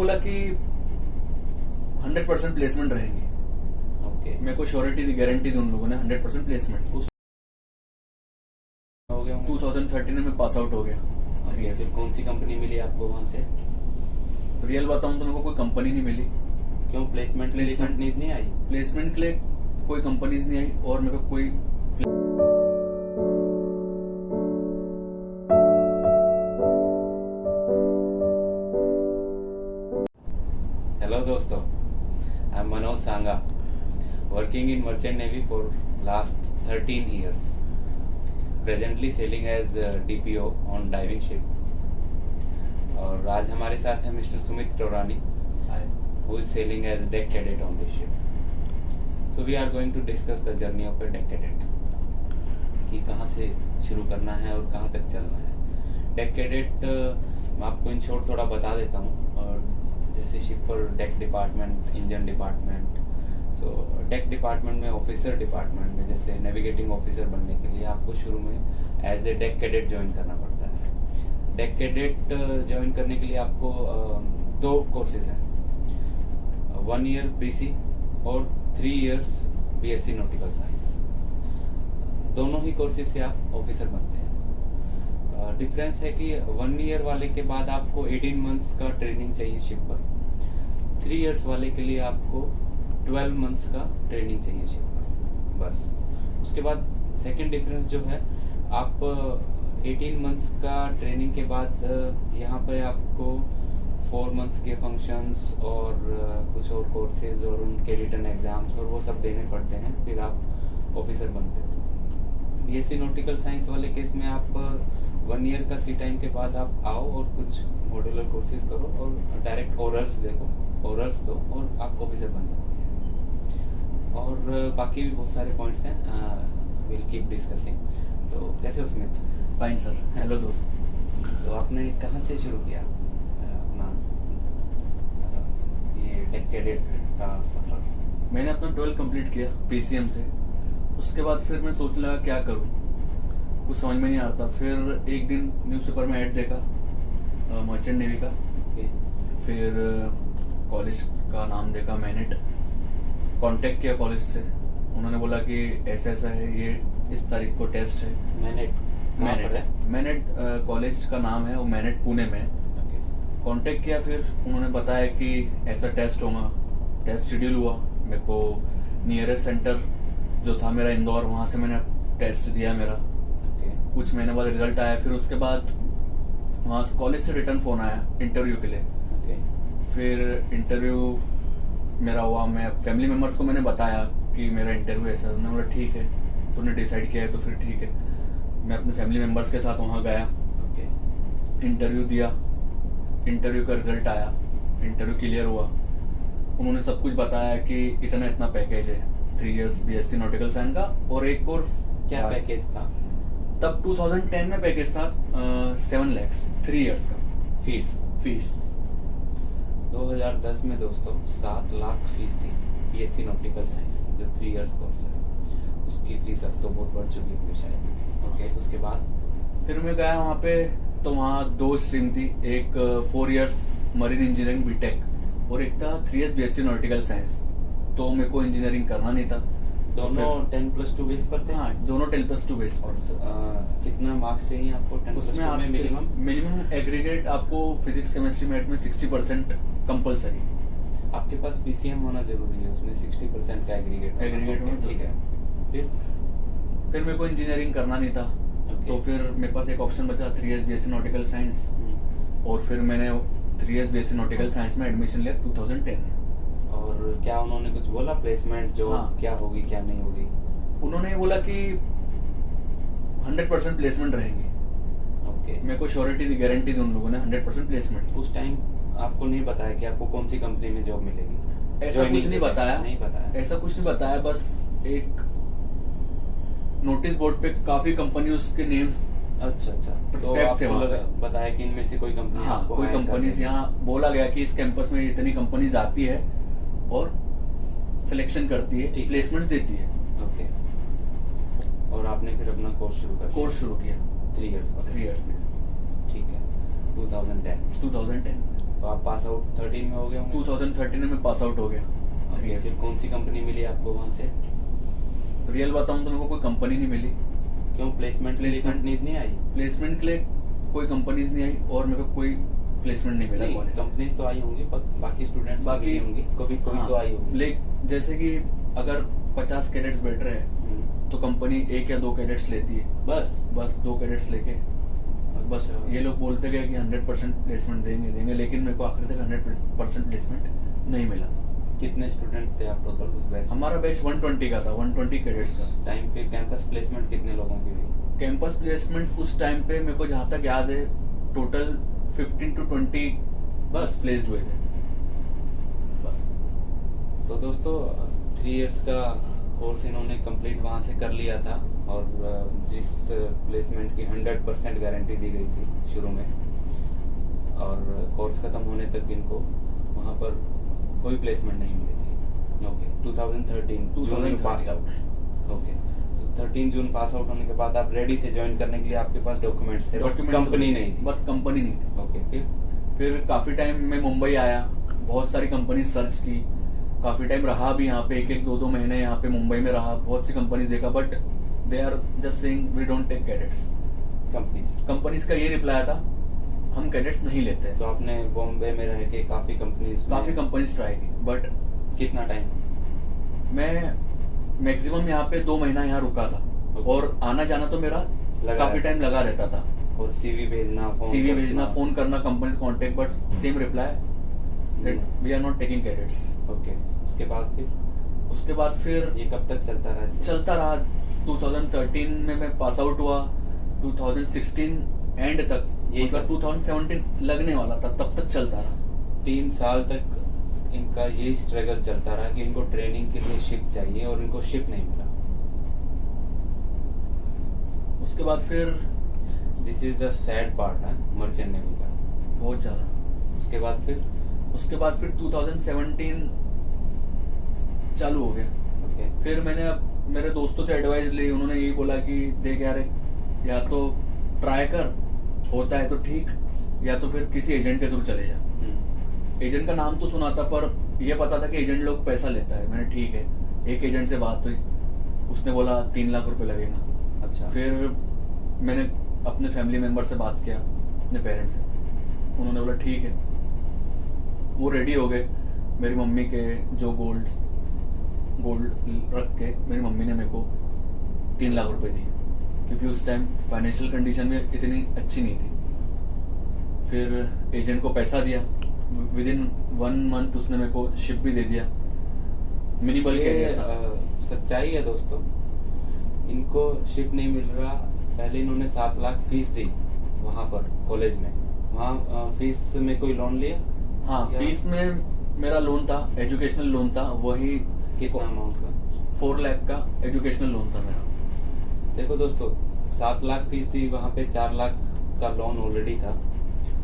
बोला कि 100% प्लेसमेंट रहेंगी। ओके, मेरे को श्योरिटी दी, गारंटी दी उन लोगों ने 100% प्लेसमेंट। उस हो गया होंगे। 2013 में पास आउट हो गया। ओके, फिर कौन सी कंपनी मिली आपको वहाँ से? रियल बताऊं तो मेरे को कोई कंपनी नहीं मिली। क्यों? प्लेसमेंट के लिए Placement- कंपनीज नहीं आई? प्लेसमेंट के लिए कोई कंपनीज नहीं आई और मेरे को कोई Hello दोस्तों, I am Manoj Sangha, working in Merchant Navy for last 13 years. Presently sailing as DPO on diving ship. और आज हमारे साथ है mister Sumit Torani, who is sailing as deck cadet on this ship. So we are going to discuss the journey of a deck cadet. कि कहाँ से शुरू करना है और कहाँ तक चलना है। डेक कैडेट मैं आपको इन शॉर्ट थोड़ा बता देता हूँ। और जैसे शिप पर डेक डिपार्टमेंट, इंजन डिपार्टमेंट, सो डेक डिपार्टमेंट में ऑफिसर डिपार्टमेंट में जैसे नेविगेटिंग ऑफिसर बनने के लिए आपको शुरू में as a deck cadet join करना पड़ता है। डेक कैडेट ज्वाइन करने के लिए आपको 2 कोर्सेज हैं, 1 ईयर BC और 3 इयर्स BSc नॉटिकल साइंस। दोनों ही कोर्सेज से आप ऑफिसर बनते हैं। डिफरेंस है कि 1 ईयर वाले के बाद आपको 18 मंथ्स का ट्रेनिंग चाहिए शिप पर, 3 इयर्स वाले के लिए आपको 12 मंथ्स का ट्रेनिंग चाहिए शिप पर, बस। उसके बाद सेकंड डिफरेंस जो है, आप 18 मंथ्स का ट्रेनिंग के बाद यहाँ पे आपको 4 मंथ्स के फंक्शंस और कुछ और कोर्सेज और उनके रिटन एग्जाम्स और वो सब देने पड़ते हैं, फिर आप ऑफिसर बनते हो। BSc नॉटिकल साइंस वाले केस में आप 1 ईयर का सी टाइम के बाद आप आओ और कुछ मॉड्यूलर कोर्सेज करो और डायरेक्ट ओरल्स दो और आप ऑफिसर बन जाते हैं। और बाकी भी बहुत सारे पॉइंट्स हैं, विल कीप डिस्कसिंग। तो कैसे हो स्मिथ? Fine sir. हेलो दोस्त। तो आपने कहाँ से शुरू किया अपना ये डेक कैडेट का सफर? मैंने अपना 12 कंप्लीट किया PCM से। उसके बाद फिर मैं सोचने लगा क्या करूं, कुछ समझ में नहीं आता। फिर एक दिन न्यूज़पेपर में ऐड देखा मर्चेंट नेवी का, फिर कॉलेज का नाम देखा मैनेट। कांटेक्ट किया कॉलेज से, उन्होंने बोला कि ऐसा ऐसा है, ये इस तारीख को टेस्ट है। मैनेट कॉलेज का नाम है, वो मैनेट पुणे में है। कांटेक्ट किया, फिर उन्होंने बताया कि ऐसा टेस्ट होगा। टेस्ट शेड्यूल हुआ। मेरे को नियरेस्ट सेंटर जो था मेरा इंदौर, वहाँ से मैंने टेस्ट दिया मेरा। कुछ महीने बाद रिजल्ट आया। फिर उसके बाद वहाँ से कॉलेज से रिटर्न फ़ोन आया इंटरव्यू के लिए। फिर इंटरव्यू मेरा हुआ। मैं फैमिली मेम्बर्स को मैंने बताया कि मेरा इंटरव्यू ऐसा। उन्होंने बोला ठीक है, तूने डिसाइड किया है तो फिर ठीक है। मैं अपने फैमिली मेम्बर्स के साथ वहाँ गया, इंटरव्यू दिया। इंटरव्यू का रिजल्ट आया, इंटरव्यू क्लियर हुआ। उन्होंने सब कुछ बताया कि इतना इतना पैकेज है, 3 इयर्स BSc नॉटिकल साइंस का, और एक और क्या पैकेज था तब? 2010 में पैकेज था 7 लाख 3 इयर्स का फीस। 2010 में दोस्तों 7 लाख फीस थी BSc नॉटिकल साइंस की, जो 3 इयर्स कोर्स है। उसकी फीस अब तो बहुत बढ़ चुकी होगी शायद। ओके, उसके बाद फिर मैं गया वहाँ पे, तो वहाँ 2 स्ट्रीम थी। एक 4 इयर्स मरीन इंजीनियरिंग BTech और एक था 3 इयर्स BSc नॉटिकल साइंस। तो मेरे को इंजीनियरिंग करना नहीं था। दोनों 10+2 बेस पर थे? हाँ, दोनों 10+2 बेस पर। कितना मार्क्स चाहिए आपको 10+2 में? मिनिमम एग्रीगेट आपको फिजिक्स केमिस्ट्री मैथ में 60% कंपलसरी। आपके पास PCM होना जरूरी है, उसमें 60% का एग्रीगेट होना। ठीक है। फिर मेरे को इंजीनियरिंग करना नहीं था। तो फिर मेरे पास एक ऑप्शन बचा 3 इयर्स BSc नॉटिकल साइंस। और फिर मैंने 3 इयर्स BSc नॉटिकल साइंस में एडमिशन लिया 2010। और क्या उन्होंने कुछ बोला प्लेसमेंट जो क्या होगी क्या नहीं होगी? उन्होंने बोला कि 100% प्लेसमेंट रहेंगी। ओके, मेरे को श्योरिटी दी, गारंटी दी उन लोगों ने 100% प्लेसमेंट। उस टाइम आपको नहीं बताया कि आपको कौन सी कंपनी में जॉब मिलेगी? ऐसा कुछ नहीं बताया। ऐसा कुछ नहीं बताया, बस एक नोटिस बोर्ड पे काफी कंपनी उसके नेम्स अच्छा तो आपको बताया कि इनमें से कोई कंपनी? हाँ, कोई कंपनीज यहाँ बोला गया कि इस कैंपस में इतनी कंपनीज आती है और सिलेक्शन करती है, प्लेसमेंट्स देती है। ओके, और आपने फिर अपना कोर्स शुरू किया 3 इयर्स में? ठीक है। 2010। तो आप पास आउट 13 में हो गए होंगे। 2013 में पास आउट हो गया। ओके, फिर कौन सी कंपनी मिली आपको वहाँ से? रियल बताऊं तो मेरे को कोई कंपनी नहीं मिली। क्यों, प्लेसमेंट कंपनीज नहीं आई? प्लेसमेंट के लिए कोई कंपनीज नहीं आई और मेरे को कोई प्लेसमेंट नहीं मिला कॉलेज। कंपनीज तो आई होंगी, बाकी स्टूडेंट्स बाकी होंगी, कभी तो आई होंगी। जैसे कि अगर 50 कैडेट्स बैठ रहे हैं तो कंपनी 1 या 2 कैडेट्स लेती है, बस 2 कैडेट्स लेके बस ये लोग बोलते गए कि 100% प्लेसमेंट देंगे, लेकिन मेरे को आखिर तक 100% प्लेसमेंट नहीं मिला। कितने स्टूडेंट्स थे आप टोटल उस बैच? हमारा बैच 120 का था, 120 कैडेट्स का टाइम पे। कैंपस प्लेसमेंट कितने लोगों की हुई? कैंपस प्लेसमेंट उस टाइम पे मेरे को जहाँ तक याद है टोटल 15 to 20 बस प्लेस्ड हुए थे बस। तो दोस्तों 3 इयर्स का कोर्स इन्होंने कंप्लीट वहाँ से कर लिया था और जिस प्लेसमेंट की 100% गारंटी दी गई थी शुरू में, और कोर्स ख़त्म होने तक इनको वहाँ पर कोई प्लेसमेंट नहीं मिली थी। ओके, 2013 जून में पास आउट। ओके, तो 13 जून पास आउट होने के बाद आप रेडी थे ज्वाइन करने के लिए, आपके पास डॉक्यूमेंट्स थे, कंपनी नहीं थी? बट कंपनी नहीं थी। ओके, फिर काफ़ी टाइम में मुंबई आया, बहुत सारी कंपनी सर्च की, काफ़ी टाइम रहा भी यहाँ पे, 1-2 महीने यहाँ पे मुंबई में रहा, बहुत सी कंपनीज देखा, but they are just saying we don't take cadets. Companies का ये रिप्लाई था, हम कैडेट्स नहीं लेते। तो आपने बॉम्बे में रह के काफ़ी कंपनीज ट्राई की, बट कितना टाइम? मैं मैक्सिमम यहाँ पे 2 महीना यहाँ रुका था। और आना जाना तो मेरा काफ़ी टाइम लगा रहता था। और सीवी भेजना, फोन करना, company contact, but same reply that we are not taking cadets. Okay, उसके बाद फिर ये कब तक चलता रहा? चलता रहा। 2013 में मैं पास आउट हुआ, 2016 एंड तक, मतलब 2017 लगने वाला था, तब तक चलता रहा। 3 साल तक इनका यही स्ट्रगल चलता रहा कि इनको ट्रेनिंग के लिए शिप चाहिए और इनको शिप नहीं मिला। उसके बाद फिर this is the sad part है मर्चेंट नेवी का, बहुत ज़्यादा। उसके बाद फिर 2017 चालू हो गया। ओके, फिर मैंने मेरे दोस्तों से एडवाइस ली, उन्होंने यही बोला कि देख यार, या तो ट्राई कर, होता है तो ठीक, या तो फिर किसी एजेंट के थ्रू चले जा। एजेंट का नाम तो सुना था, पर यह पता था कि एजेंट लोग पैसा लेता है। मैंने ठीक है, एक एजेंट से बात हुई, उसने बोला 3 लाख रुपए लगेगा। अच्छा। फिर मैंने अपने फैमिली मेम्बर से बात किया, अपने पेरेंट्स से, उन्होंने बोला ठीक है। वो रेडी हो गए। मेरी मम्मी के जो गोल्ड रख के मेरी मम्मी ने मेरे को 3 लाख रुपए दिए, क्योंकि उस टाइम फाइनेंशियल कंडीशन भी इतनी अच्छी नहीं थी। फिर एजेंट को पैसा दिया, विदिन 1 मंथ उसने मेरे को शिप भी दे दिया। मिनिमल कैरियर था। सच्चाई है दोस्तों, इनको शिप नहीं मिल रहा। पहले इन्होंने 7 लाख फीस दी वहाँ पर कॉलेज में। वहाँ फीस में कोई लोन लिया? हाँ, फीस में मेरा लोन था, एजुकेशनल लोन था। वही कितना अमाउंट का? 4 लाख का एजुकेशनल लोन था मेरा। देखो दोस्तों, 7 लाख फीस थी, वहाँ पे 4 लाख का लोन ऑलरेडी था।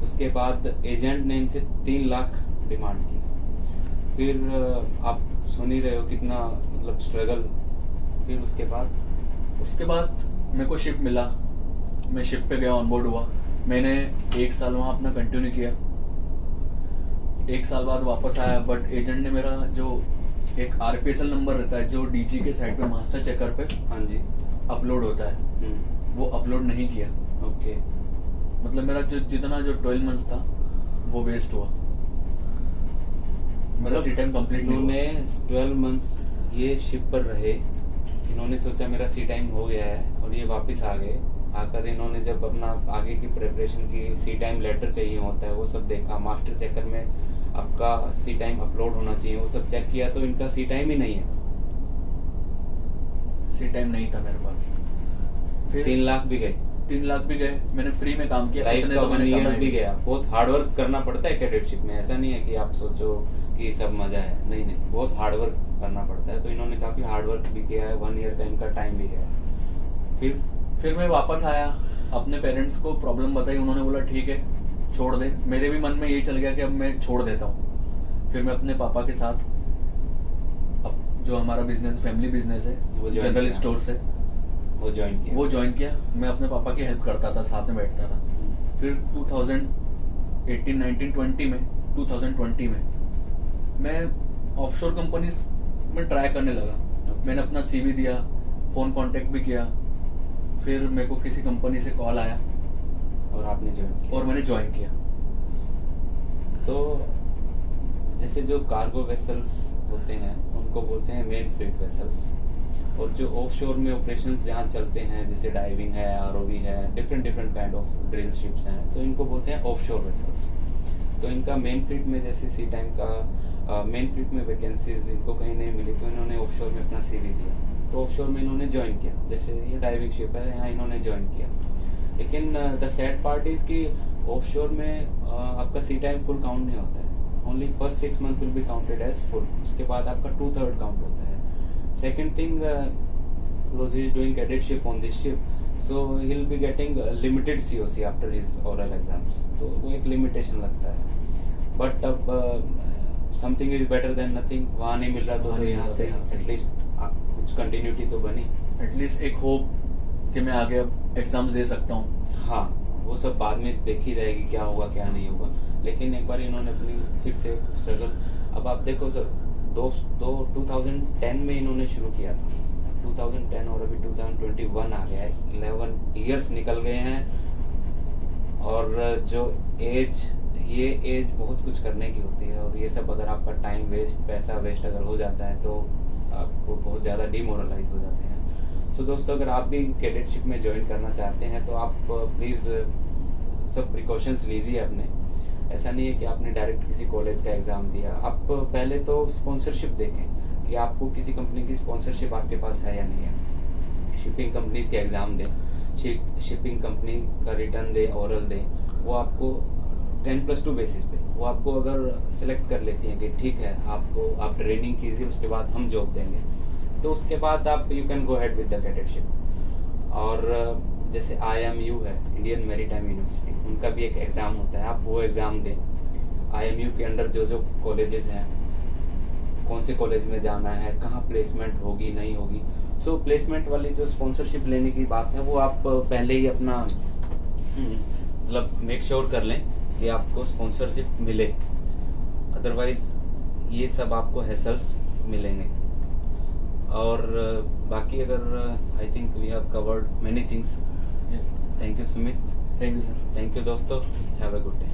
उसके बाद एजेंट ने इनसे 3 लाख डिमांड की। फिर आप सुन ही रहे हो कितना मतलब स्ट्रगल। फिर उसके बाद मेरे को शिप मिला, मैं शिप पे गया, ऑनबोर्ड हुआ। मैंने 1 साल वहाँ अपना कंटिन्यू किया। 1 साल बाद वापस आया, बट एजेंट ने मेरा जो एक RPSL नंबर रहता है जो DG के साइट पे मास्टर चेकर पे, हाँ जी, अपलोड होता है, वो अपलोड नहीं किया। ओके, मतलब मेरा जितना 12 मंथ्स था वो वेस्ट हुआ। मेरा सी टाइम कंप्लीट नहीं हुआ। इन्होंने 12 मंथ्स ये शिप पर रहे। इन्होंने सोचा मेरा सी टाइम हो गया है, और ये वापस आ गए। आकर इन्होंने जब अपना आगे की प्रिपरेशन की, सी टाइम लेटर चाहिए होता है, वो सब देखा। मास्टर चेकर में आपका सी टाइम अपलोड होना चाहिए, वो सब चेक किया तो इनका सी टाइम ही नहीं है। सी टाइम नहीं था मेरे पास। फिर 3 लाख भी गए। 3 लाख भी गए। मैंने फ्री में काम किया, लाइफ इतने का तो मैंने 1 ईयर कमाए भी नहीं। गया। बहुत हार्डवर्क करना पड़ता है कैडेटशिप में। ऐसा नहीं है कि आप सोचो कि सब मजा है, नहीं, बहुत हार्डवर्क करना पड़ता है। तो इन्होंने काफी हार्डवर्क भी किया है। 1 ईयर का इनका टाइम भी गया। फिर मैं वापस आया, अपने पेरेंट्स को प्रॉब्लम बताई। उन्होंने बोला ठीक है, छोड़ दे। मेरे भी मन में यही चल गया कि अब मैं छोड़ देता हूँ। फिर मैं अपने पापा के साथ, अब जो हमारा बिजनेस, फैमिली बिजनेस है, जनरल स्टोर से, वो ज्वाइन किया। मैं अपने पापा की हेल्प करता था, साथ में बैठता था। फिर 2018, 19, 20 में 2020 में मैं ऑफशोर कंपनीज में ट्राई करने लगा। मैंने अपना सीवी दिया, फ़ोन कांटेक्ट भी किया, फिर मेरे को किसी कंपनी से कॉल आया और आपने ज्वाइन किया। और मैंने ज्वाइन किया। तो जैसे जो कार्गो वेसल्स होते हैं उनको बोलते हैं मेन फ्लीट वेसल्स, और जो ऑफशोर में ऑपरेशंस जहाँ चलते हैं जैसे डाइविंग है, आरओवी है, different kind of drill ships हैं, तो इनको बोलते हैं ऑफशोर वेसल्स। तो इनका मेन फ्लीट में जैसे सी टाइम का मेन फ्लीट में वैकेंसीज इनको कहीं नहीं मिली, तो इन्होंने ऑफशोर में अपना सीवी दिया, तो ऑफशोर में इन्होंने ज्वाइन किया। जैसे ये डाइविंग शिप है, यहाँ इन्होंने ज्वाइन किया। लेकिन द सैड पार्ट इज़ कि ऑफशोर में आपका सी टाइम फुल काउंट नहीं होता है। Only first 6 month will be counted as full, उसके बाद आपका 2/3 काउंट होता है। Second thing, because he is doing cadetship on this ship, so he will be getting limited COC after his oral exams, तो वो एक लिमिटेशन लगता है। बट अब something is better than nothing, वहाँ नहीं मिल रहा तो यहाँ से एटलीस्ट कुछ कंटिन्यूटी तो बनी, एटलीस्ट एक होप कि मैं आगे अब एग्जाम्स दे सकता हूँ। हाँ, वो सब बाद में देखी जाएगी क्या होगा क्या नहीं होगा, लेकिन एक बार इन्होंने अपनी फिर से स्ट्रगल। अब आप देखो सर, 2010 में इन्होंने शुरू किया था, 2010 और अभी 2021 आ गया है, 11 ईयर्स निकल गए हैं। और जो ये एज बहुत कुछ करने की होती है, और ये सब अगर आपका टाइम वेस्ट, पैसा वेस्ट अगर हो जाता है तो आपको बहुत ज़्यादा डिमोरलाइज हो जाते हैं। सो दोस्तों, अगर आप भी कैडेटशिप में ज्वाइन करना चाहते हैं तो आप प्लीज़ सब प्रिकॉशंस लीजिए अपने। ऐसा नहीं है कि आपने डायरेक्ट किसी कॉलेज का एग्ज़ाम दिया, आप पहले तो स्पॉन्सरशिप देखें कि आपको किसी कंपनी की स्पॉन्सरशिप आपके पास है या नहीं है। शिपिंग कंपनीज के एग्ज़ाम दें, शिपिंग कंपनी का रिटर्न दें, ओरल दें, वो आपको 10+2 बेसिस पे वो आपको अगर सिलेक्ट कर लेती हैं कि ठीक है, आप ट्रेनिंग कीजिए, उसके बाद हम जॉब देंगे, तो उसके बाद आप you can go head with the cadetship. और जैसे IMU है, इंडियन मैरीटाइम यूनिवर्सिटी, उनका भी एक एग्ज़ाम होता है, आप वो एग्ज़ाम दें। IMU के अंडर जो कॉलेजेस हैं, कौन से कॉलेज में जाना है, कहाँ प्लेसमेंट होगी नहीं होगी, सो प्लेसमेंट वाली जो स्पॉन्सरशिप लेने की बात है वो आप पहले ही अपना मतलब मेक श्योर कर लें कि आपको स्पॉन्सरशिप मिले, अदरवाइज ये सब आपको हैसल्स मिलेंगे। और बाकी अगर I think we have covered many things. Yes, thank you Sumit. Thank you sir. Thank you दोस्तों, हैव अ गुड डे।